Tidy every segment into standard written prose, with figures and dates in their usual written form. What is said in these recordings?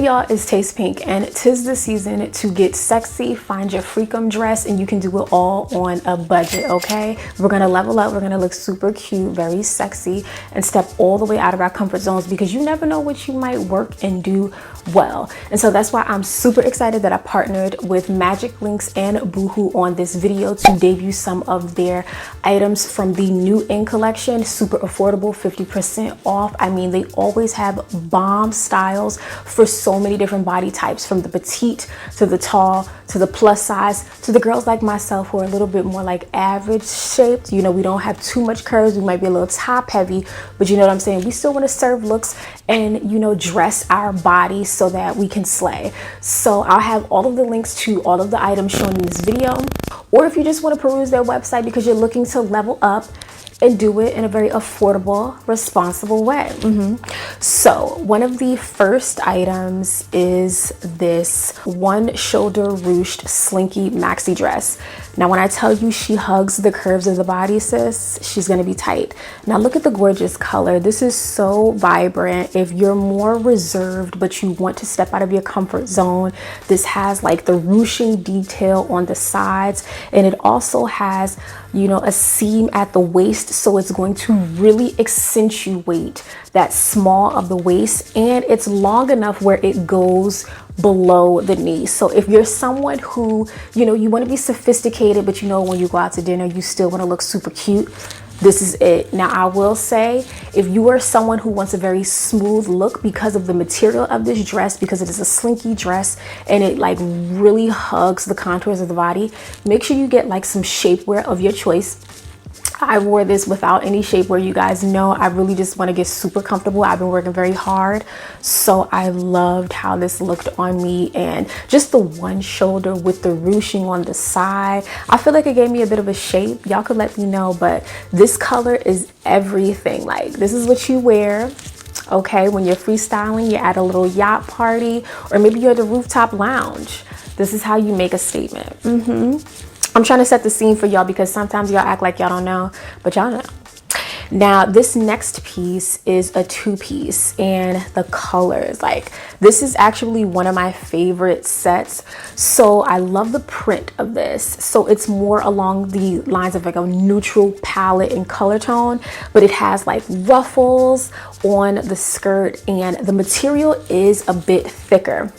Hey y'all, it's Tastepink, and 'tis the season to get sexy, find your freakum dress, and you can do it all on a budget, okay? We're gonna level up, we're gonna look super cute, very sexy, and step all the way out of our comfort zones because you never know what you might work and do well. And so that's why I'm super excited that I partnered with Magic Links and Boohoo on this video to debut some of their items from the new in collection. Super affordable, 50% off. I mean, they always have bomb styles for so many different body types, from the petite to the tall to the plus size to the girls like myself who are a little bit more like average shaped. You know, we don't have too much curves, we might be a little top heavy, but you know what I'm saying, we still want to serve looks and, you know, dress our bodies so that we can slay. So I'll have all of the links to all of the items shown in this video, or if you just want to peruse their website because you're looking to level up and do it in a very affordable, responsible way. So one of the first items is this one shoulder ruched slinky maxi dress. Now when I tell you she hugs the curves of the body, sis, she's gonna be tight. Now look at the gorgeous color. This is so vibrant. If you're more reserved but you want to step out of your comfort zone, this has like the ruching detail on the sides, and it also has, you know, a seam at the waist, so it's going to really accentuate that small of the waist, and it's long enough where it goes below the knee. So if you're someone who, you know, you want to be sophisticated, but you know, when you go out to dinner you still want to look super cute, this is it. Now I will say, if you are someone who wants a very smooth look because of the material of this dress, because it is a slinky dress and it like really hugs the contours of the body, make sure you get like some shapewear of your choice. I wore this without any shapewear. You guys know I really just want to get super comfortable. I've been working very hard, so I loved how this looked on me, and just the one shoulder with the ruching on the side, I feel like it gave me a bit of a shape. Y'all could let me know, but this color is everything. Like, this is what you wear, okay, when you're freestyling, you're at a little yacht party, or maybe you're at the rooftop lounge. This is how you make a statement. I'm trying to set the scene for y'all because sometimes y'all act like y'all don't know, but y'all know. Now this next piece is a two-piece, and the colors, like, this is actually one of my favorite sets. So I love the print of this. So it's more along the lines of like a neutral palette and color tone, but it has like ruffles on the skirt, and the material is a bit thicker.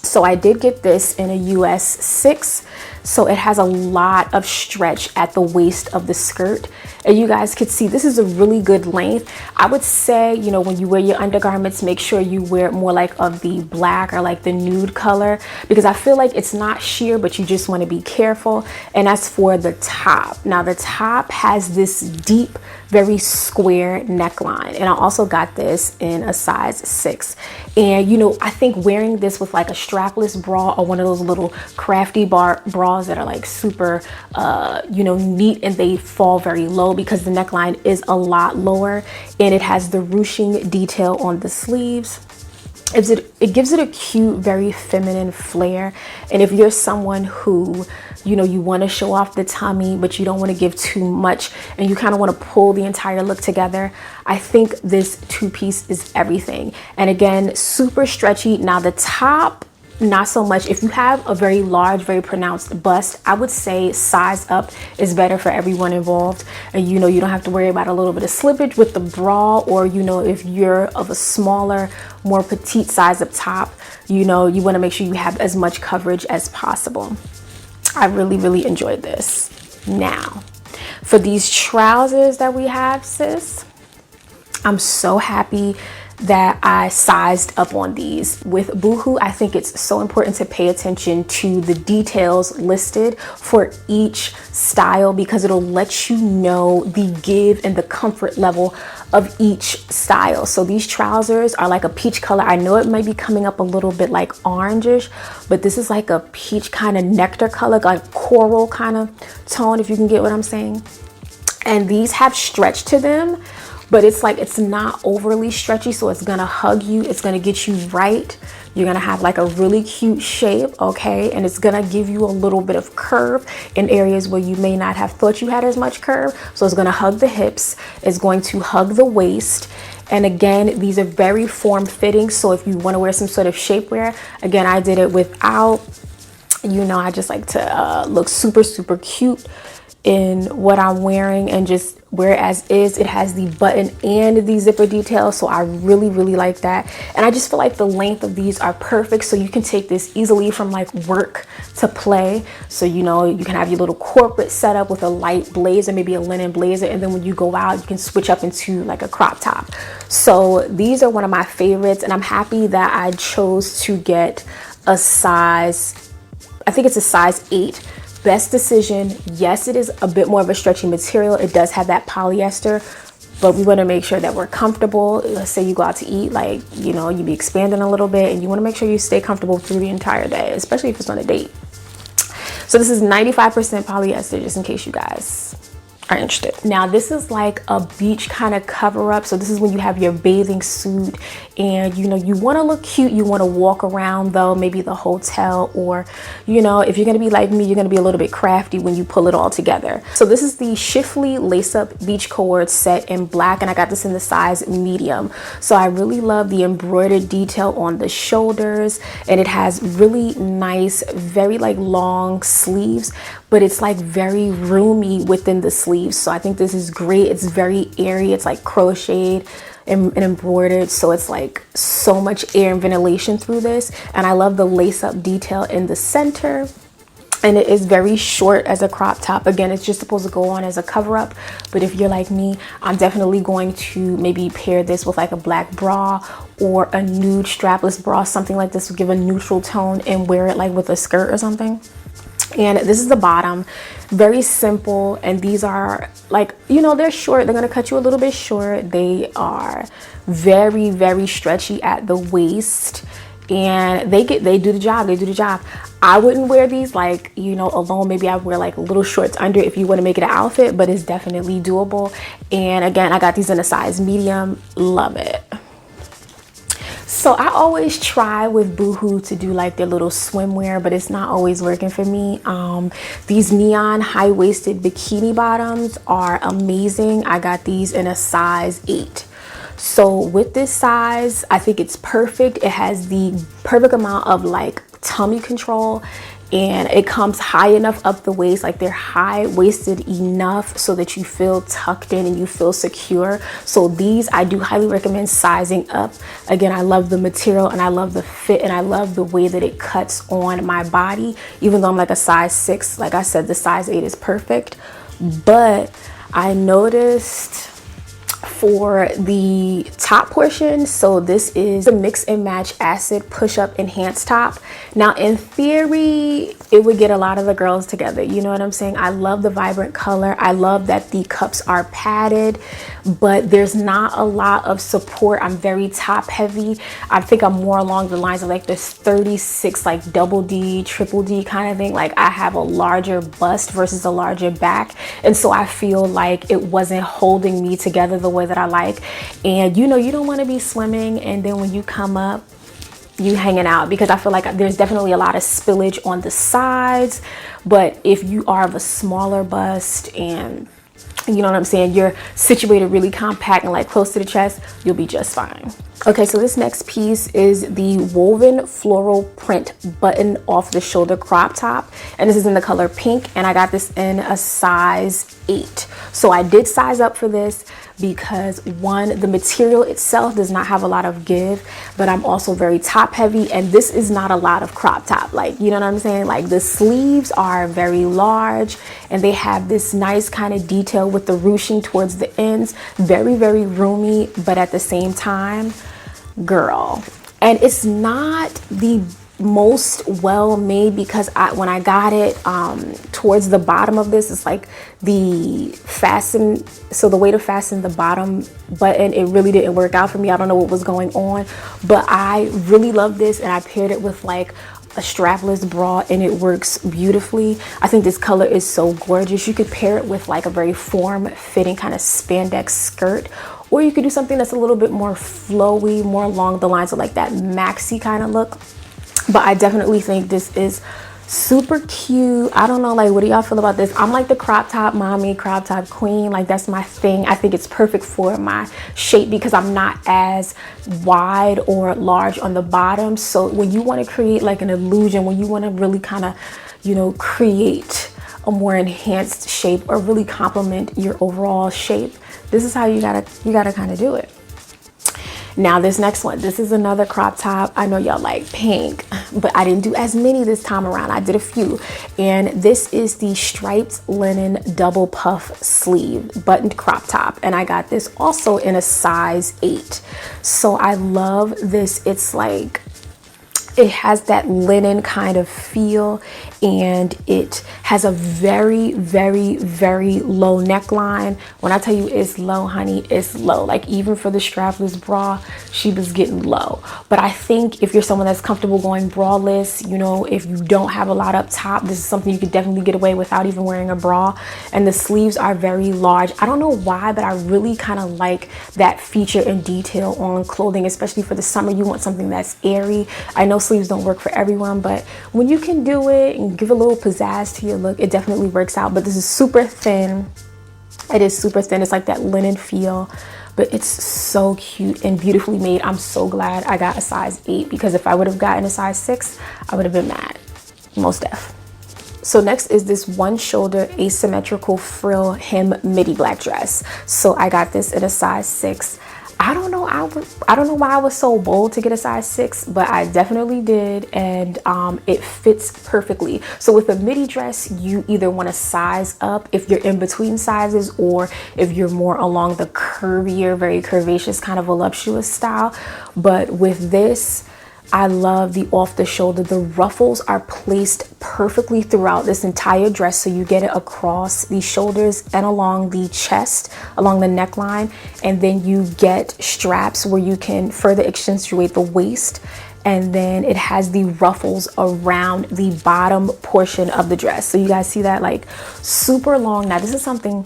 So I did get this in a US 6, so it has a lot of stretch at the waist of the skirt, and you guys could see this is a really good length. I would say, you know, when you wear your undergarments, make sure you wear it more like of the black or like the nude color, because I feel like it's not sheer, but you just want to be careful. And as for the top, now the top has this deep, very square neckline, and I also got this in a size 6. And you know, I think wearing this with like a strapless bra or one of those little crafty bras that are like super you know, neat, and they fall very low because the neckline is a lot lower, and it has the ruching detail on the sleeves. It gives it a cute, very feminine flair. And if you're someone who, you know, you want to show off the tummy but you don't want to give too much, and you kind of want to pull the entire look together, I think this two-piece is everything. And again, super stretchy. Now the top, not so much. If you have a very large, very pronounced bust, I would say size up is better for everyone involved. And you know, you don't have to worry about a little bit of slippage with the bra, or you know, if you're of a smaller, more petite size up top, you know, you want to make sure you have as much coverage as possible. I really enjoyed this. Now for these trousers that we have, sis, I'm so happy that I sized up on these. With Boohoo, I think it's so important to pay attention to the details listed for each style, because it'll let you know the give and the comfort level of each style. So these trousers are like a peach color. I know it might be coming up a little bit like orangish, but this is like a peach kind of nectar color, like coral kind of tone, if you can get what I'm saying. And these have stretch to them, but it's like, it's not overly stretchy, so it's gonna hug you, it's gonna get you right. You're gonna have like a really cute shape, okay? And it's gonna give you a little bit of curve in areas where you may not have thought you had as much curve. So it's gonna hug the hips, it's going to hug the waist. And again, these are very form-fitting. So if you want to wear some sort of shapewear, again, I did it without, you know, I just like to look super, super cute in what I'm wearing and just wear it as is. It has the button and the zipper detail, so I really, really like that. And I just feel like the length of these are perfect, so you can take this easily from like work to play. So, you know, you can have your little corporate setup with a light blazer, maybe a linen blazer, and then when you go out, you can switch up into like a crop top. So these are one of my favorites, and I'm happy that I chose to get a size, I think it's a size 8. Best decision. Yes, it is a bit more of a stretchy material. It does have that polyester, but we want to make sure that we're comfortable. Let's say you go out to eat, like, you know, you be expanding a little bit, and you want to make sure you stay comfortable through the entire day, especially if it's on a date. So this is 95% polyester, just in case you guys are interested. Now this is like a beach kind of cover up. So this is when you have your bathing suit and, you know, you want to look cute. You want to walk around though, maybe the hotel, or, you know, if you're going to be like me, you're going to be a little bit crafty when you pull it all together. So this is the Shiftly Lace Up Beach Cord set in black, and I got this in the size medium. So I really love the embroidered detail on the shoulders, and it has really nice, very like long sleeves, but it's like very roomy within the sleeves. So I think this is great. It's very airy. It's like crocheted and embroidered, so it's like so much air and ventilation through this. And I love the lace up detail in the center, and it is very short as a crop top. Again, it's just supposed to go on as a cover up, but if you're like me, I'm definitely going to maybe pair this with like a black bra or a nude strapless bra. Something like this will give a neutral tone, and wear it like with a skirt or something. And this is the bottom, very simple. And these are like, you know, they're short, they're gonna cut you a little bit short. They are very, very stretchy at the waist, and they do the job. I wouldn't wear these like, you know, alone. Maybe I wear like little shorts under if you want to make it an outfit, but it's definitely doable. And again, I got these in a size medium. Love it. So I always try with Boohoo to do like their little swimwear, but it's not always working for me. These neon high-waisted bikini bottoms are amazing. I got these in a size 8. So with this size, I think it's perfect. It has the perfect amount of like tummy control, and it comes high enough up the waist, like they're high-waisted enough so that you feel tucked in and you feel secure. So these I do highly recommend sizing up. Again, I love the material and I love the fit, and I love the way that it cuts on my body. Even though I'm like a size 6, like I said, the size 8 is perfect. But I noticed for the top portion, so this is the Mix and Match Acid Push-Up Enhanced Top. Now in theory, it would get a lot of the girls together, you know what I'm saying? I love the vibrant color. I love that the cups are padded, but there's not a lot of support. I'm very top heavy. I think I'm more along the lines of like this 36, like double D, triple D kind of thing. Like I have a larger bust versus a larger back, and so I feel like it wasn't holding me together the way that I like. And you know, you don't want to be swimming and then when you come up, you hanging out, because I feel like there's definitely a lot of spillage on the sides. But if you are of a smaller bust and, you know what I'm saying, you're situated really compact and like close to the chest, you'll be just fine. Okay, so this next piece is the woven floral print button off the shoulder crop top, and this is in the color pink, and I got this in a size 8. So I did size up for this because one, the material itself does not have a lot of give, but I'm also very top heavy, and this is not a lot of crop top, like, you know what I'm saying? Like the sleeves are very large and they have this nice kind of detail with the ruching towards the ends, very, very roomy, but at the same time, girl. And it's not the most well made, because when I got it, towards the bottom of this, it's like the fasten, so the way to fasten the bottom button, it really didn't work out for me. I don't know what was going on, but I really love this, and I paired it with like a strapless bra, and it works beautifully. I think this color is so gorgeous. You could pair it with like a very form-fitting kind of spandex skirt, or you could do something that's a little bit more flowy, more along the lines of like that maxi kind of look. But I definitely think this is super cute. I don't know, like, what do y'all feel about this? I'm like the crop top mommy, crop top queen. Like, that's my thing. I think it's perfect for my shape because I'm not as wide or large on the bottom. So when you want to create like an illusion, when you want to really kind of, you know, create a more enhanced shape or really complement your overall shape, this is how you gotta kind of do it. Now this next one, this is another crop top. I know y'all like pink, but I didn't do as many this time around. I did a few. And this is the striped linen double puff sleeve buttoned crop top. And I got this also in a size 8. So I love this. It's like, it has that linen kind of feel, and it has a very, very, very low neckline. When I tell you it's low, honey, it's low. Like, even for the strapless bra, she was getting low. But I think if you're someone that's comfortable going braless, you know, if you don't have a lot up top, this is something you could definitely get away without even wearing a bra. And the sleeves are very large. I don't know why, but I really kind of like that feature and detail on clothing, especially for the summer. You want something that's airy. I know sleeves don't work for everyone, but when you can do it and give a little pizzazz to your look, it definitely works out. But this is super thin. It is super thin. It's like that linen feel, but it's so cute and beautifully made. I'm so glad I got a size 8, because if I would have gotten a size 6, I would have been mad. Most def. So next is this one shoulder asymmetrical frill hem midi black dress. So I got this in a size 6. I don't know why I was so bold to get a size 6, but I definitely did, and it fits perfectly. So with a midi dress, you either want to size up if you're in between sizes, or if you're more along the curvier, very curvaceous kind of voluptuous style. But with this, I love the off the shoulder. The ruffles are placed perfectly throughout this entire dress, so you get it across the shoulders and along the chest, along the neckline, and then you get straps where you can further accentuate the waist, and then it has the ruffles around the bottom portion of the dress. So you guys see that, like, super long. Now this is something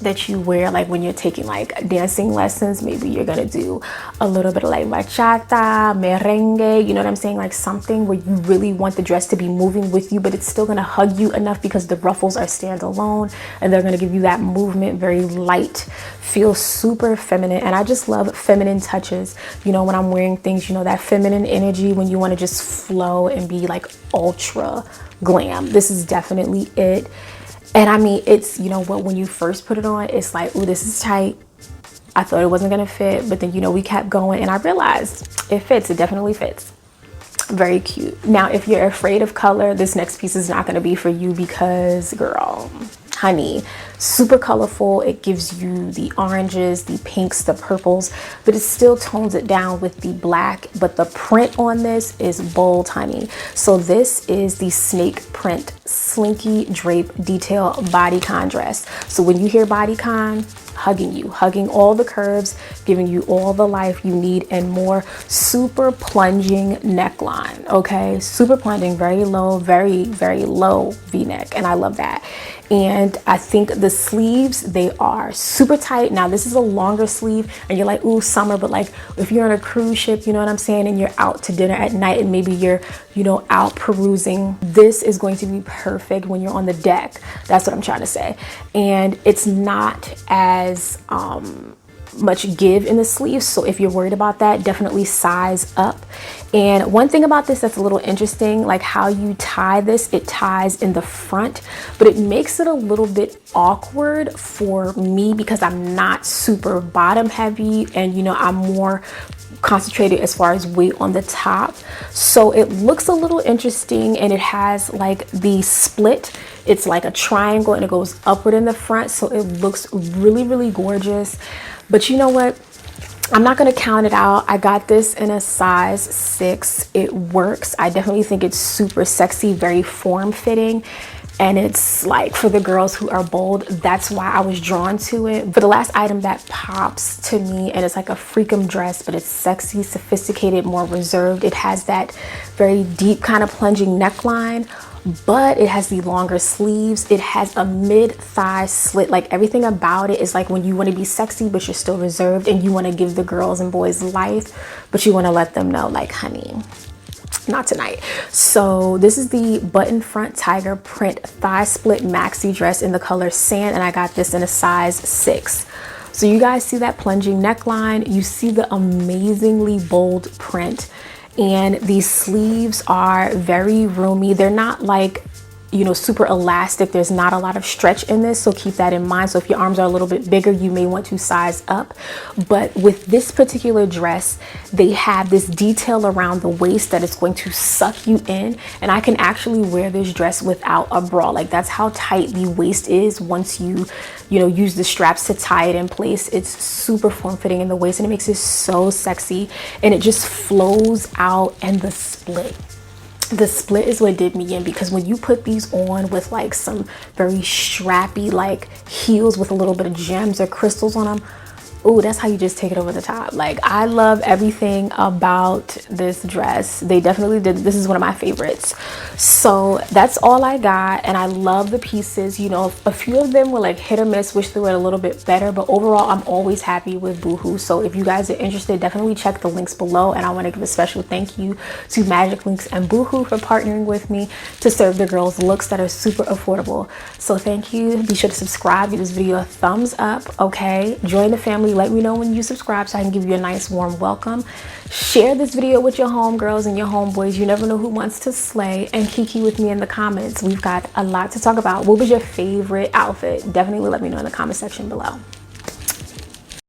that you wear like when you're taking like dancing lessons. Maybe you're gonna do a little bit of like bachata, merengue, you know what I'm saying, like something where you really want the dress to be moving with you, but it's still gonna hug you enough because the ruffles are standalone and they're gonna give you that movement, very light, feel super feminine. And I just love feminine touches, you know, when I'm wearing things, you know, that feminine energy when you want to just flow and be like ultra glam. This is definitely it. And I mean, it's, you know what, when you first put it on, it's like, ooh, this is tight. I thought it wasn't gonna fit, but then, you know, we kept going and I realized it fits. It definitely fits. Very cute. Now, if you're afraid of color, this next piece is not gonna be for you because, girl, honey, super colorful. It gives you the oranges, the pinks, the purples, but it still tones it down with the black. But the print on this is bold, honey. So this is the snake print slinky drape detail bodycon dress. So when you hear bodycon, hugging you, hugging all the curves, giving you all the life you need and more. Super plunging neckline, okay? Super plunging, very low, very, very low V-neck, and I love that. And I think the sleeves, they are super tight. Now this is a longer sleeve and you're like, ooh, summer, but like if you're on a cruise ship, you know what I'm saying, and you're out to dinner at night and maybe you're, you know, out perusing, this is going to be perfect when you're on the deck. That's what I'm trying to say. And it's not as much give in the sleeves, so if you're worried about that, definitely size up. And one thing about this that's a little interesting, like how you tie this, it ties in the front, but it makes it a little bit awkward for me because I'm not super bottom heavy, and you know, I'm more concentrated as far as weight on the top. So it looks a little interesting, and it has like the split. It's like a triangle and it goes upward in the front, so it looks really, really gorgeous. But you know what? I'm not gonna count it out. I got this in a size 6. It works. I definitely think it's super sexy, very form-fitting. And it's like for the girls who are bold, that's why I was drawn to it. But the last item that pops to me, and it's like a freakum dress, but it's sexy, sophisticated, more reserved. It has that very deep kind of plunging neckline but it has the longer sleeves. It has a mid-thigh slit. Like everything about it is like when you want to be sexy but you're still reserved, and you want to give the girls and boys life, but you want to let them know like, honey, not tonight. So this is the button front tiger print thigh split maxi dress in the color sand, and I got this in a size 6. So you guys see that plunging neckline, you see the amazingly bold print, and these sleeves are very roomy. They're not like, you know, super elastic. There's not a lot of stretch in this, so keep that in mind. So if your arms are a little bit bigger, you may want to size up. But with this particular dress, they have this detail around the waist that is going to suck you in, and I can actually wear this dress without a bra. Like that's how tight the waist is once you know, use the straps to tie it in place. It's super form-fitting in the waist, and it makes it so sexy, and it just flows out. And the split is what did me in, because when you put these on with like some very strappy like heels with a little bit of gems or crystals on them, oh, that's how you just take it over the top. Like I love everything about this dress. They definitely did. This is one of my favorites. So that's all I got, and I love the pieces. You know, a few of them were like hit or miss, wish they were a little bit better, but overall I'm always happy with Boohoo. So if you guys are interested, definitely check the links below, and I want to give a special thank you to Magic Links and Boohoo for partnering with me to serve the girls looks that are super affordable. So thank you. Be sure to subscribe, give this video a thumbs up, okay? Join the family. Let me know when you subscribe so I can give you a nice warm welcome. Share this video with your homegirls and your homeboys. You never know who wants to slay. And kiki with me in the comments. We've got a lot to talk about. What was your favorite outfit? Definitely let me know in the comment section below.